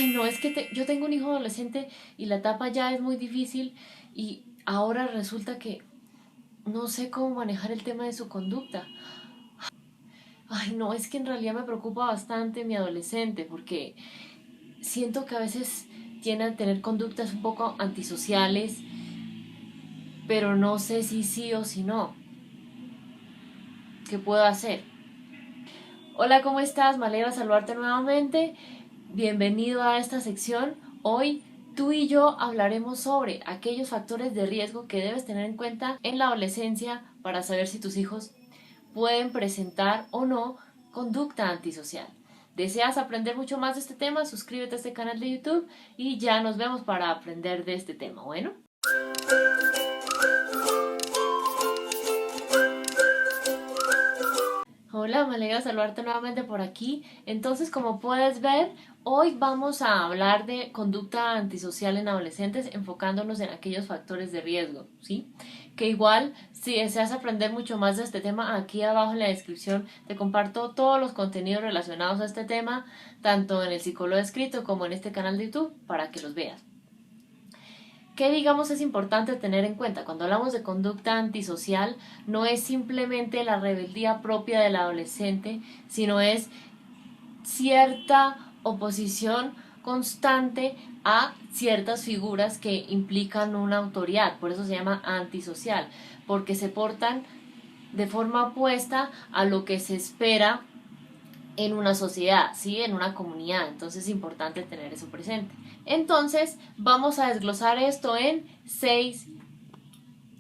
ay no, es que yo tengo un hijo adolescente y la etapa ya es muy difícil y ahora resulta que no sé cómo manejar el tema de su conducta. Ay no, es que en realidad me preocupa bastante mi adolescente porque siento que a veces tiene a tener conductas un poco antisociales, pero no sé si sí o si no. ¿Qué puedo hacer? Hola, ¿cómo estás? Me alegra saludarte nuevamente. Bienvenido a esta sección. Hoy tú y yo hablaremos sobre aquellos factores de riesgo que debes tener en cuenta en la adolescencia para saber si tus hijos pueden presentar o no conducta antisocial. ¿Deseas aprender mucho más de este tema? Suscríbete a este canal de YouTube y ya nos vemos para aprender de este tema. Bueno. Hola, me alegra saludarte nuevamente por aquí. Entonces, como puedes ver, hoy vamos a hablar de conducta antisocial en adolescentes, enfocándonos en aquellos factores de riesgo, ¿sí? Que igual, si deseas aprender mucho más de este tema, aquí abajo en la descripción te comparto todos los contenidos relacionados a este tema, tanto en el Psicólogo Escrito como en este canal de YouTube, para que los veas. ¿Qué digamos es importante tener en cuenta? Cuando hablamos de conducta antisocial, no es simplemente la rebeldía propia del adolescente, sino es cierta oposición constante a ciertas figuras que implican una autoridad. Por eso se llama antisocial, porque se portan de forma opuesta a lo que se espera en una sociedad, ¿sí? En una comunidad. Entonces es importante tener eso presente. Entonces vamos a desglosar esto en 6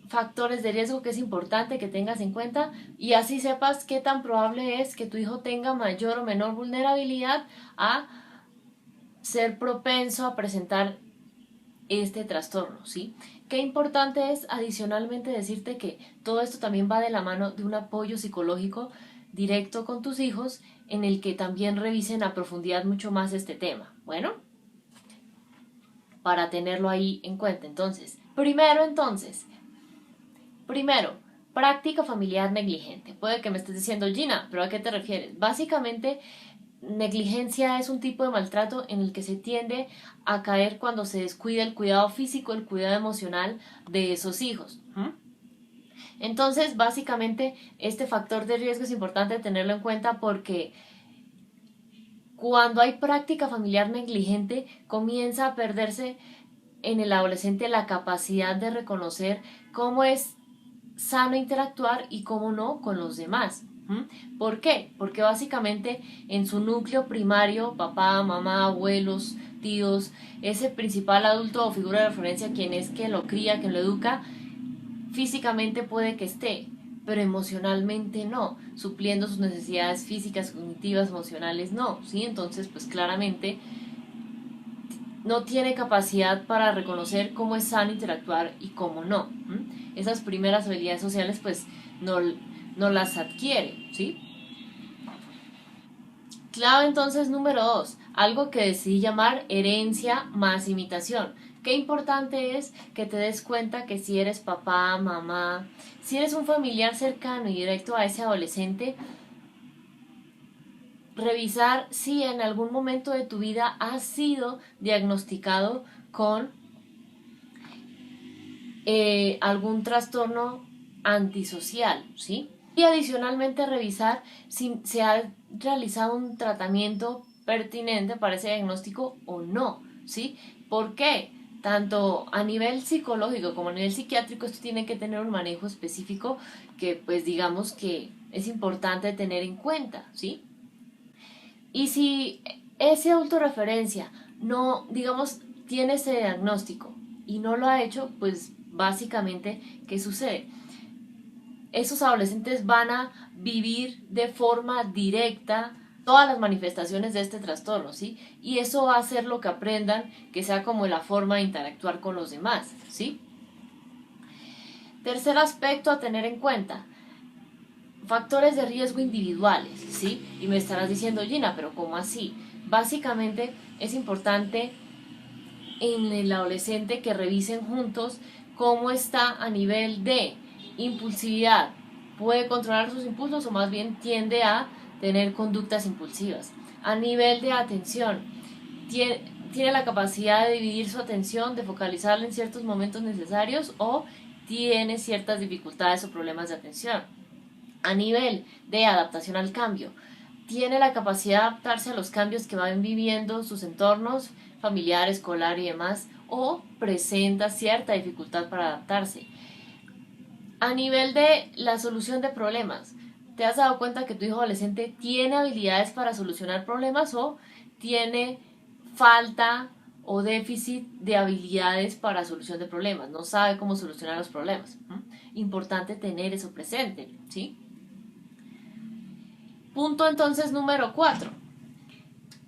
factores de riesgo que es importante que tengas en cuenta y así sepas qué tan probable es que tu hijo tenga mayor o menor vulnerabilidad a ser propenso a presentar este trastorno, ¿sí? Qué importante es adicionalmente decirte que todo esto también va de la mano de un apoyo psicológico directo con tus hijos en el que también revisen a profundidad mucho más este tema. Bueno, para tenerlo ahí en cuenta. Primero, práctica familiar negligente. Puede que me estés diciendo, Gina, ¿pero a qué te refieres? Básicamente, negligencia es un tipo de maltrato en el que se tiende a caer cuando se descuida el cuidado físico, el cuidado emocional de esos hijos. Entonces, básicamente, este factor de riesgo es importante tenerlo en cuenta porque cuando hay práctica familiar negligente, comienza a perderse en el adolescente la capacidad de reconocer cómo es sano interactuar y cómo no con los demás. ¿Por qué? Porque básicamente en su núcleo primario, papá, mamá, abuelos, tíos, ese principal adulto o figura de referencia, quien es que lo cría, quien lo educa, físicamente puede que esté, pero emocionalmente no, supliendo sus necesidades físicas, cognitivas, emocionales no, ¿sí? Entonces, pues claramente no tiene capacidad para reconocer cómo es sano interactuar y cómo no. Esas primeras habilidades sociales pues no las adquiere, ¿sí? Clave entonces número 2, algo que decidí llamar herencia más imitación. Qué importante es que te des cuenta que si eres papá, mamá, si eres un familiar cercano y directo a ese adolescente, revisar si en algún momento de tu vida has sido diagnosticado con algún trastorno antisocial, ¿sí? Y adicionalmente revisar si se ha realizado un tratamiento pertinente para ese diagnóstico o no, ¿sí? ¿Por qué? Tanto a nivel psicológico como a nivel psiquiátrico esto tiene que tener un manejo específico que pues digamos que es importante tener en cuenta, ¿sí? Y si ese autorreferencia no, digamos, tiene ese diagnóstico y no lo ha hecho, pues básicamente, ¿qué sucede? Esos adolescentes van a vivir de forma directa todas las manifestaciones de este trastorno, ¿sí? Y eso va a hacer lo que aprendan, que sea como la forma de interactuar con los demás, ¿sí? Tercer aspecto a tener en cuenta, factores de riesgo individuales, ¿sí? Y me estarás diciendo, Gina, pero ¿cómo así? Básicamente es importante en el adolescente que revisen juntos cómo está a nivel de impulsividad. ¿Puede controlar sus impulsos o más bien tiende a tener conductas impulsivas? A nivel de atención, tiene la capacidad de dividir su atención, de focalizarla en ciertos momentos necesarios o tiene ciertas dificultades o problemas de atención. A nivel de adaptación al cambio, tiene la capacidad de adaptarse a los cambios que van viviendo sus entornos familiar, escolar y demás, o presenta cierta dificultad para adaptarse. A nivel de la solución de problemas, ¿te has dado cuenta que tu hijo adolescente tiene habilidades para solucionar problemas o tiene falta o déficit de habilidades para solución de problemas? No sabe cómo solucionar los problemas. Importante tener eso presente, ¿sí? Punto entonces número 4.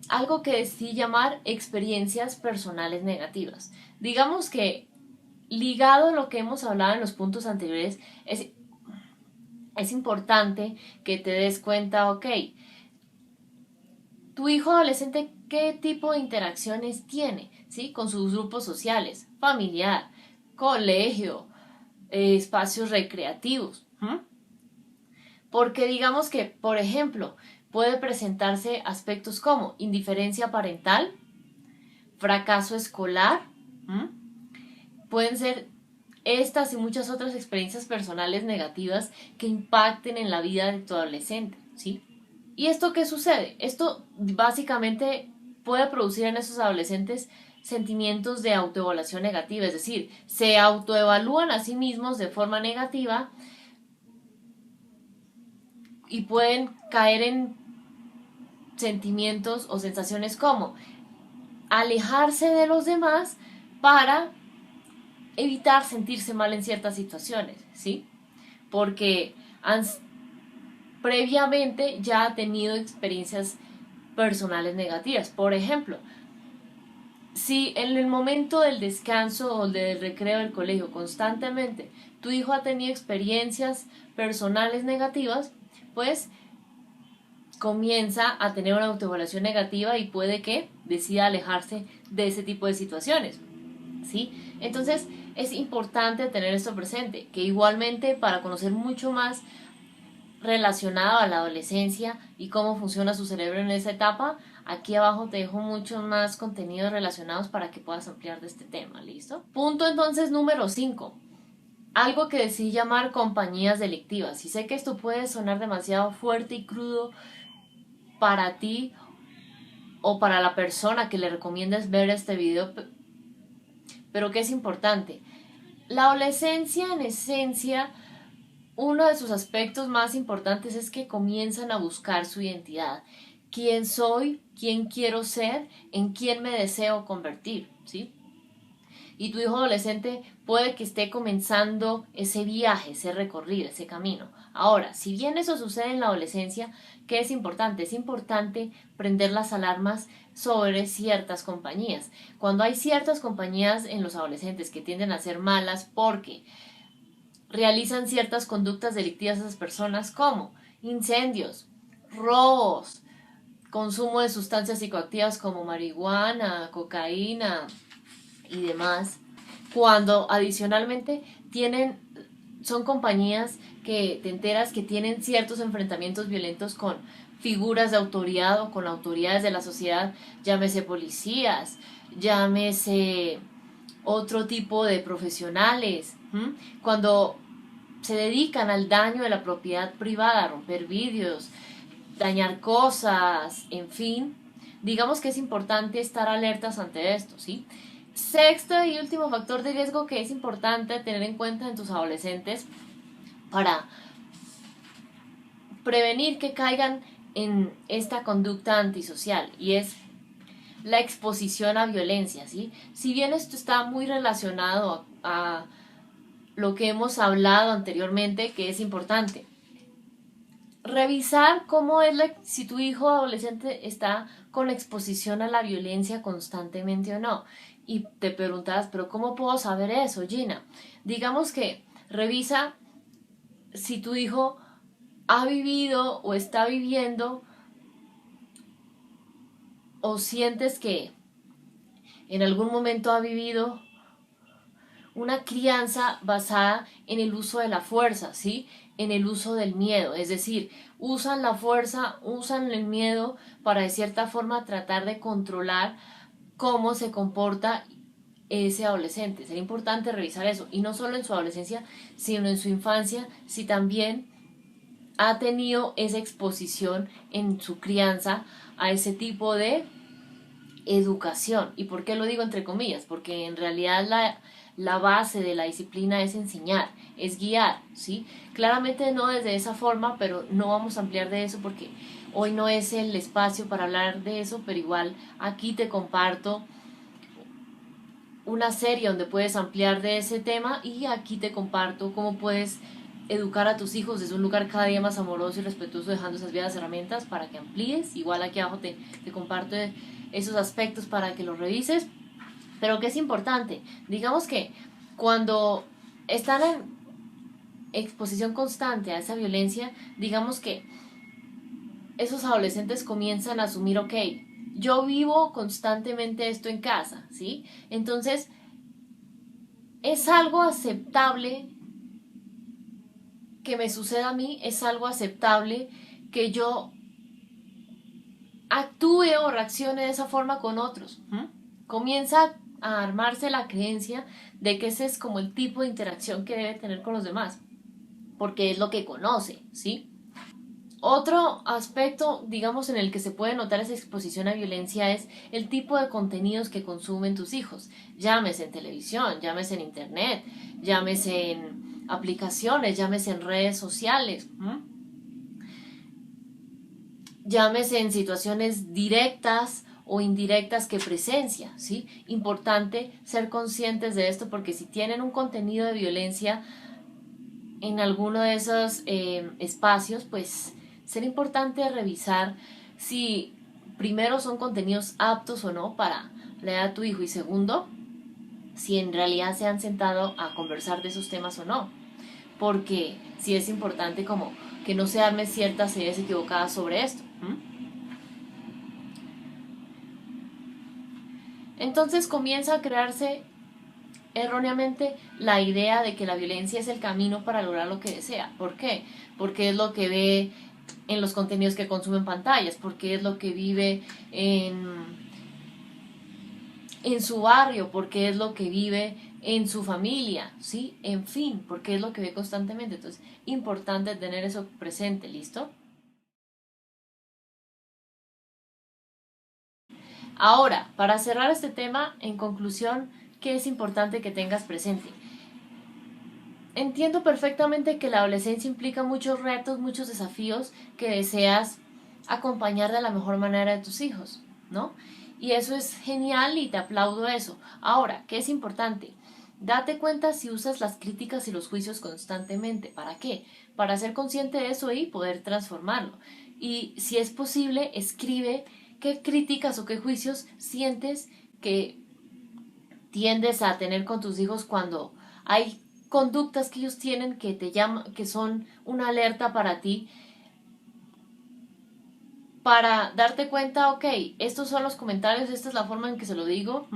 Algo que decidí llamar experiencias personales negativas. Digamos que ligado a lo que hemos hablado en los puntos anteriores, es importante que te des cuenta, ok, tu hijo adolescente, ¿qué tipo de interacciones tiene? ¿Sí? Con sus grupos sociales, familiar, colegio, espacios recreativos. Porque digamos que, por ejemplo, puede presentarse aspectos como indiferencia parental, fracaso escolar, pueden ser estas y muchas otras experiencias personales negativas que impacten en la vida de tu adolescente, ¿sí? ¿Y esto qué sucede? Esto básicamente puede producir en esos adolescentes sentimientos de autoevaluación negativa, es decir, se autoevalúan a sí mismos de forma negativa y pueden caer en sentimientos o sensaciones como alejarse de los demás para evitar sentirse mal en ciertas situaciones, ¿sí? Porque previamente ya ha tenido experiencias personales negativas. Por ejemplo, si en el momento del descanso o del recreo del colegio constantemente tu hijo ha tenido experiencias personales negativas, pues comienza a tener una autoevaluación negativa y puede que decida alejarse de ese tipo de situaciones, ¿sí? Entonces es importante tener esto presente, que igualmente para conocer mucho más relacionado a la adolescencia y cómo funciona su cerebro en esa etapa, aquí abajo te dejo muchos más contenidos relacionados para que puedas ampliar de este tema, ¿listo? Punto entonces número 5. Algo que decidí llamar compañías delictivas. Y sé que esto puede sonar demasiado fuerte y crudo para ti o para la persona que le recomiendes ver este video, pero que es importante. La adolescencia, en esencia, uno de sus aspectos más importantes es que comienzan a buscar su identidad. ¿Quién soy? ¿Quién quiero ser? ¿En quién me deseo convertir? ¿Sí? Y tu hijo adolescente puede que esté comenzando ese viaje, ese recorrido, ese camino. Ahora, si bien eso sucede en la adolescencia, ¿qué es importante? Es importante prender las alarmas sobre ciertas compañías. Cuando hay ciertas compañías en los adolescentes que tienden a ser malas porque realizan ciertas conductas delictivas a esas personas como incendios, robos, consumo de sustancias psicoactivas como marihuana, cocaína y demás, cuando adicionalmente son compañías que te enteras que tienen ciertos enfrentamientos violentos con figuras de autoridad o con autoridades de la sociedad, llámese policías, llámese otro tipo de profesionales, cuando se dedican al daño de la propiedad privada, romper vidrios, dañar cosas, en fin, digamos que es importante estar alertas ante esto, ¿sí? Sexto y último factor de riesgo que es importante tener en cuenta en tus adolescentes para prevenir que caigan en esta conducta antisocial, y es la exposición a violencia, ¿sí? Si bien esto está muy relacionado a lo que hemos hablado anteriormente, que es importante revisar cómo es si tu hijo adolescente está con exposición a la violencia constantemente o no. Y te preguntas, pero ¿cómo puedo saber eso, Gina? Digamos que revisa si tu hijo ha vivido o está viviendo o sientes que en algún momento ha vivido una crianza basada en el uso de la fuerza, ¿sí? En el uso del miedo, es decir, usan la fuerza, usan el miedo para de cierta forma tratar de controlar cómo se comporta ese adolescente. Sería importante revisar eso, y no solo en su adolescencia, sino en su infancia, si también ha tenido esa exposición en su crianza a ese tipo de educación. ¿Y por qué lo digo entre comillas? Porque en realidad la base de la disciplina es enseñar, es guiar, ¿sí? Claramente no desde esa forma, pero no vamos a ampliar de eso porque hoy no es el espacio para hablar de eso, pero igual aquí te comparto una serie donde puedes ampliar de ese tema, y aquí te comparto cómo puedes educar a tus hijos desde un lugar cada día más amoroso y respetuoso, dejando esas viejas herramientas para que amplíes. Igual aquí abajo te comparto esos aspectos para que los revises. Pero que es importante, digamos que cuando están en exposición constante a esa violencia, digamos que esos adolescentes comienzan a asumir, ok, yo vivo constantemente esto en casa, ¿sí? Entonces, es algo aceptable que me suceda a mí, es algo aceptable que yo actúe o reaccione de esa forma con otros. Comienza a armarse la creencia de que ese es como el tipo de interacción que debe tener con los demás, porque es lo que conoce, ¿sí? Otro aspecto, digamos, en el que se puede notar esa exposición a violencia es el tipo de contenidos que consumen tus hijos. Llámese en televisión, llámese en internet, llámese en aplicaciones, llámese en redes sociales, llámese en situaciones directas o indirectas que presencia, ¿sí? Importante ser conscientes de esto, porque si tienen un contenido de violencia en alguno de esos espacios, pues será importante revisar si primero son contenidos aptos o no para la edad de tu hijo, y segundo, si en realidad se han sentado a conversar de esos temas o no, porque sí es importante como que no se arme ciertas ideas equivocadas sobre esto. Entonces comienza a crearse erróneamente la idea de que la violencia es el camino para lograr lo que desea. ¿Por qué? Porque es lo que ve en los contenidos que consume en pantallas, porque es lo que vive en su barrio, porque es lo que vive en su familia, ¿sí? En fin, porque es lo que ve constantemente. Entonces, importante tener eso presente, ¿listo? Ahora, para cerrar este tema, en conclusión, ¿qué es importante que tengas presente? Entiendo perfectamente que la adolescencia implica muchos retos, muchos desafíos que deseas acompañar de la mejor manera de tus hijos, ¿no? Y eso es genial y te aplaudo eso. Ahora, ¿qué es importante? Date cuenta si usas las críticas y los juicios constantemente. ¿Para qué? Para ser consciente de eso y poder transformarlo. Y si es posible, escribe qué críticas o qué juicios sientes que tiendes a tener con tus hijos cuando hay conductas que ellos tienen que te llaman, que son una alerta para ti, para darte cuenta, ok, estos son los comentarios, esta es la forma en que se lo digo,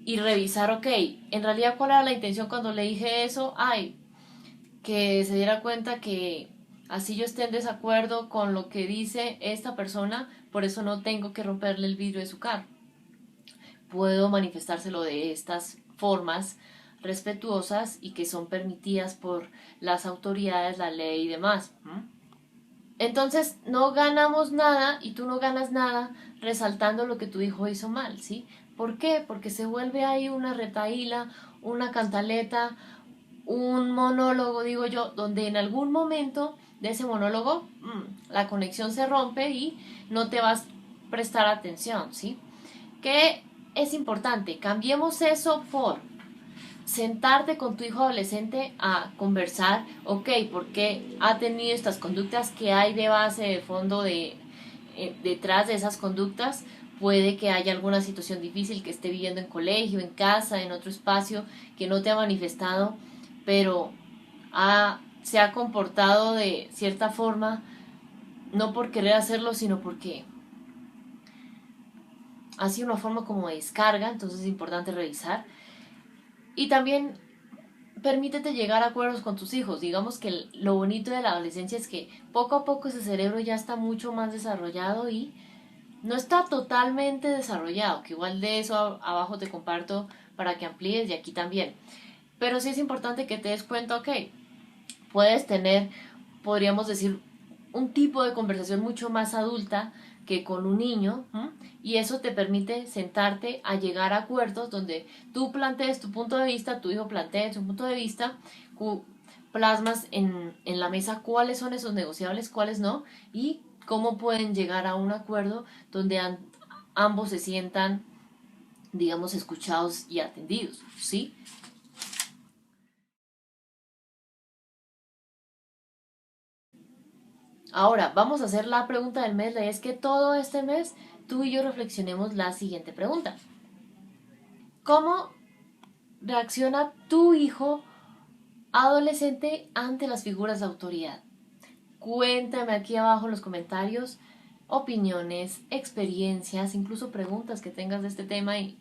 y revisar, ok, en realidad cuál era la intención cuando le dije eso. Ay, que se diera cuenta que así yo esté en desacuerdo con lo que dice esta persona, por eso no tengo que romperle el vidrio de su carro. Puedo manifestárselo de estas formas respetuosas y que son permitidas por las autoridades, la ley y demás. Entonces no ganamos nada y tú no ganas nada resaltando lo que tu hijo hizo mal, ¿sí? ¿Por qué? Porque se vuelve ahí una retaíla, una cantaleta, un monólogo, digo yo, donde en algún momento de ese monólogo la conexión se rompe y no te vas a prestar atención, ¿sí? ¿Qué es importante? Cambiemos eso por sentarte con tu hijo adolescente a conversar, ok, ¿por qué ha tenido estas conductas? ¿Qué hay de base, de fondo, detrás de esas conductas? Puede que haya alguna situación difícil que esté viviendo en colegio, en casa, en otro espacio, que no te ha manifestado, pero se ha comportado de cierta forma, no por querer hacerlo, sino porque ha sido una forma como de descarga. Entonces es importante revisar. Y también permítete llegar a acuerdos con tus hijos. Digamos que lo bonito de la adolescencia es que poco a poco ese cerebro ya está mucho más desarrollado y no está totalmente desarrollado, que igual de eso abajo te comparto para que amplíes y aquí también. Pero sí es importante que te des cuenta, ok, puedes tener, podríamos decir, un tipo de conversación mucho más adulta que con un niño, ¿m? Y eso te permite sentarte a llegar a acuerdos donde tú plantees tu punto de vista, tu hijo plantee su punto de vista, plasmas en la mesa cuáles son esos negociables, cuáles no, y cómo pueden llegar a un acuerdo donde ambos se sientan, digamos, escuchados y atendidos, ¿sí? Ahora, vamos a hacer la pregunta del mes. La idea es que todo este mes tú y yo reflexionemos la siguiente pregunta. ¿Cómo reacciona tu hijo adolescente ante las figuras de autoridad? Cuéntame aquí abajo en los comentarios opiniones, experiencias, incluso preguntas que tengas de este tema y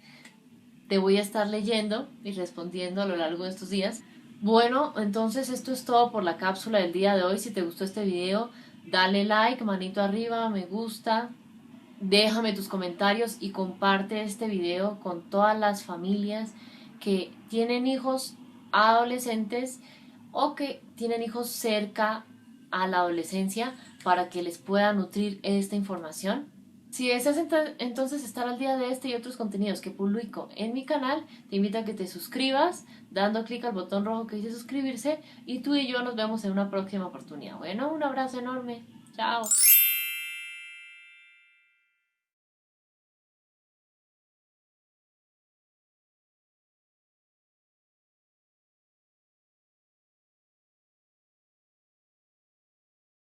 te voy a estar leyendo y respondiendo a lo largo de estos días. Bueno, entonces esto es todo por la cápsula del día de hoy. Si te gustó este video, dale like, manito arriba, me gusta, déjame tus comentarios y comparte este video con todas las familias que tienen hijos adolescentes o que tienen hijos cerca a la adolescencia para que les pueda nutrir esta información. Si deseas entonces estar al día de este y otros contenidos que publico en mi canal, te invito a que te suscribas dando clic al botón rojo que dice suscribirse y tú y yo nos vemos en una próxima oportunidad. Bueno, un abrazo enorme. Chao.